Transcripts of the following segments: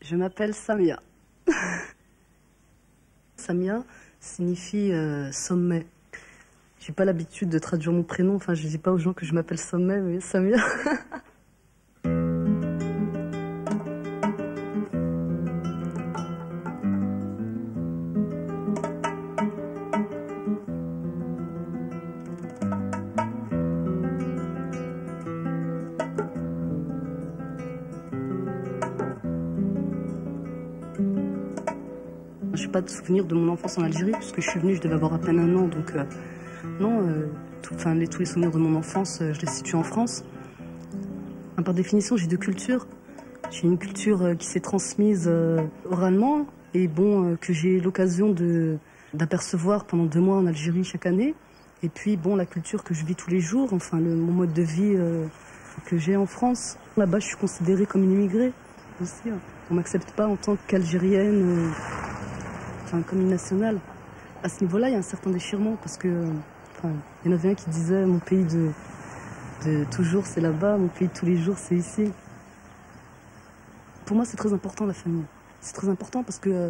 Je m'appelle Samia. Samia signifie sommet. J'ai pas l'habitude de traduire mon prénom, enfin je dis pas aux gens que je m'appelle Sommet, mais Samia. Je n'ai pas de souvenir de mon enfance en Algérie, puisque je suis venue, je devais avoir à peine 1 an, donc non, tous les souvenirs de mon enfance, je les situe en France. Par définition, j'ai 2 cultures. J'ai une culture qui s'est transmise oralement, et bon, que j'ai l'occasion d'apercevoir pendant 2 mois en Algérie chaque année. Et puis, bon, la culture que je vis tous les jours, enfin, mon mode de vie que j'ai en France. Là-bas, je suis considérée comme une immigrée aussi. On ne m'accepte pas en tant qu'Algérienne. Enfin, comme une nationale. À ce niveau-là, il y a un certain déchirement parce que, il y en avait un qui disait mon pays de toujours c'est là-bas, mon pays de tous les jours c'est ici. Pour moi, c'est très important la famille. C'est très important parce que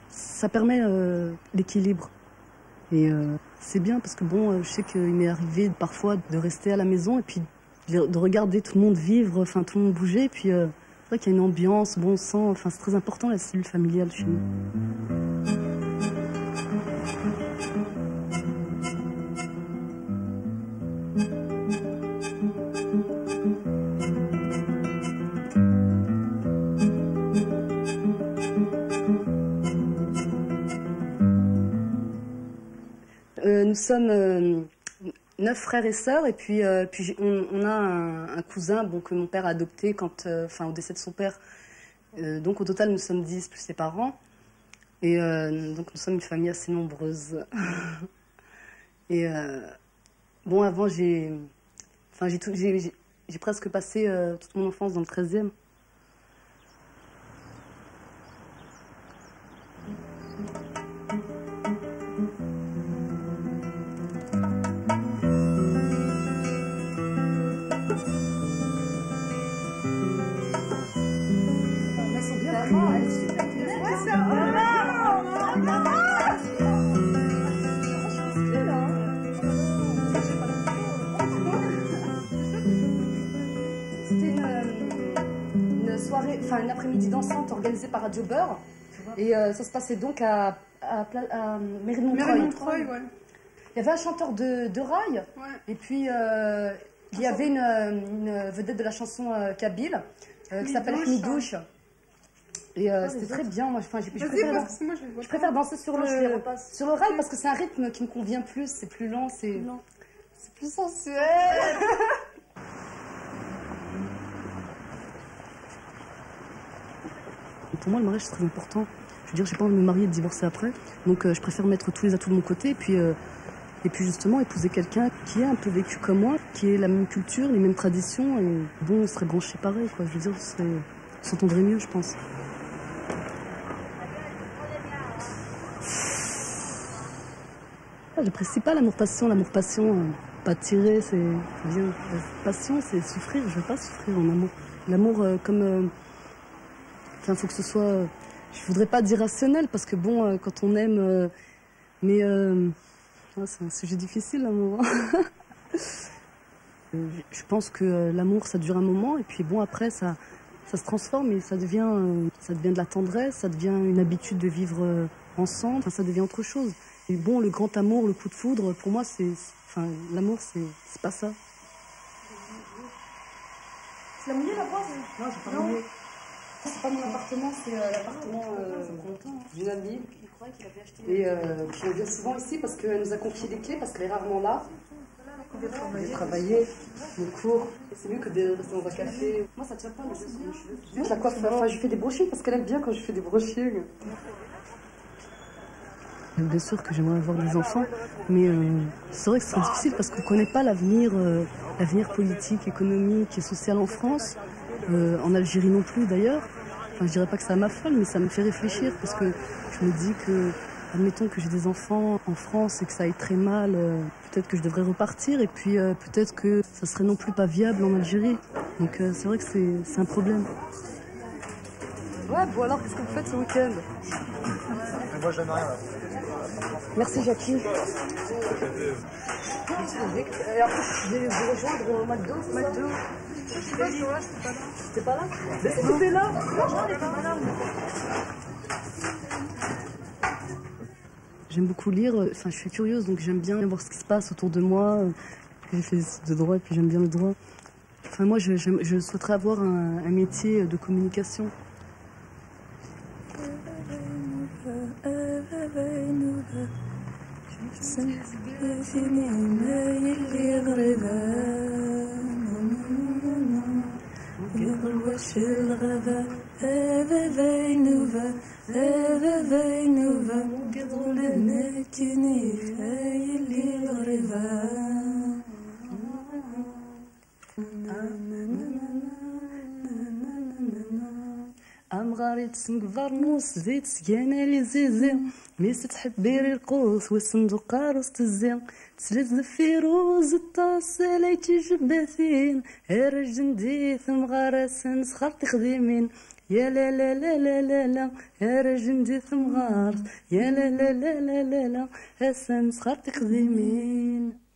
ça permet l'équilibre. Et c'est bien parce que bon, je sais qu'il m'est arrivé parfois de rester à la maison et puis de regarder tout le monde vivre, enfin tout le monde bouger, et puis c'est vrai qu'il y a une ambiance, bon sang, enfin c'est très important la cellule familiale chez nous. Nous sommes 9 frères et sœurs, et puis, on a un cousin bon, que mon père a adopté au décès de son père. Donc au total, nous sommes 10 plus ses parents. Et donc nous sommes une famille assez nombreuse. Et bon, avant, j'ai presque passé toute mon enfance dans le 13e. Une après-midi dansante organisée par Radio Beurre. Et ça se passait donc à Mérine-Montreuil. Ouais. Il y avait un chanteur de rail, ouais. Et puis il y avait une vedette de la chanson kabyle qui s'appelle Midouche. Et c'était très bien. Moi, je préfère danser sur le rail parce que c'est un rythme qui me convient plus. C'est plus lent, c'est plus sensuel. Pour moi, le mariage, c'est très important. Je veux dire, j'ai pas envie de me marier et de divorcer après. Donc, je préfère mettre tous les atouts de mon côté. Et puis justement, épouser quelqu'un qui a un peu vécu comme moi, qui ait la même culture, les mêmes traditions. Et bon, on serait branchés pareil, quoi. Je veux dire, on s'entendrait mieux, je pense. J'apprécie pas l'amour-passion. L'amour-passion, pas tirer, c'est bien. La passion, c'est souffrir. Je veux pas souffrir en amour. L'amour, comme... Enfin, faut que ce soit... Je voudrais pas dire rationnel, parce que bon, quand on aime... c'est un sujet difficile, l'amour. Je pense que l'amour, ça dure un moment, et puis bon, après, ça se transforme, et ça devient de la tendresse, ça devient une habitude de vivre ensemble, enfin, ça devient autre chose. Et bon, le grand amour, le coup de foudre, pour moi, l'amour, c'est pas ça. Tu l'as mouillé, la voix? Non, j'ai pas mouillé. C'est pas mon appartement, c'est l'appartement d'une amie. Il croyait qu'il avait acheté. Et je viens souvent ici parce qu'elle nous a confié des clés, parce qu'elle est rarement là. J'ai travaillé, mes cours. C'est mieux que de rester dans un café. Moi, ça tient pas les yeux sur mes cheveux. Juste la coiffeur. Enfin, je fais des brochures parce qu'elle aime bien quand je fais des brochures. Bien sûr que j'aimerais avoir des enfants, mais c'est vrai que ce serait difficile parce qu'on ne connaît pas l'avenir politique, économique et social en France. En Algérie non plus d'ailleurs. Enfin, je dirais pas que ça m'affole, mais ça me fait réfléchir parce que je me dis que, admettons que j'ai des enfants en France et que ça aille très mal, peut-être que je devrais repartir et puis peut-être que ça serait non plus pas viable en Algérie. Donc c'est vrai que c'est un problème. Ouais, bon alors, qu'est-ce que vous faites ce week-end? Moi, j'aime rien. Merci, Jackie. Et après, je vais vous rejoindre au McDo. T'es pas là? Mais si t'es là? J'aime beaucoup lire, enfin je suis curieuse donc j'aime bien voir ce qui se passe autour de moi. J'ai fait de droit et puis j'aime bien le droit. Enfin moi je souhaiterais avoir un métier de communication. أمغاري تسنقفر نص زيت سكانة لي زيزين ميس تحبي القوس والصندوق قاروس تزين تسلز الفيروز الطاس ليتي جباثين هير الجندي ثم غارسن سخرتي خديمين يا لا لا لا لا لا لا هير الجندي ثم غارس يا لا لا لا لا لا لا هسن سخرتي خديمين.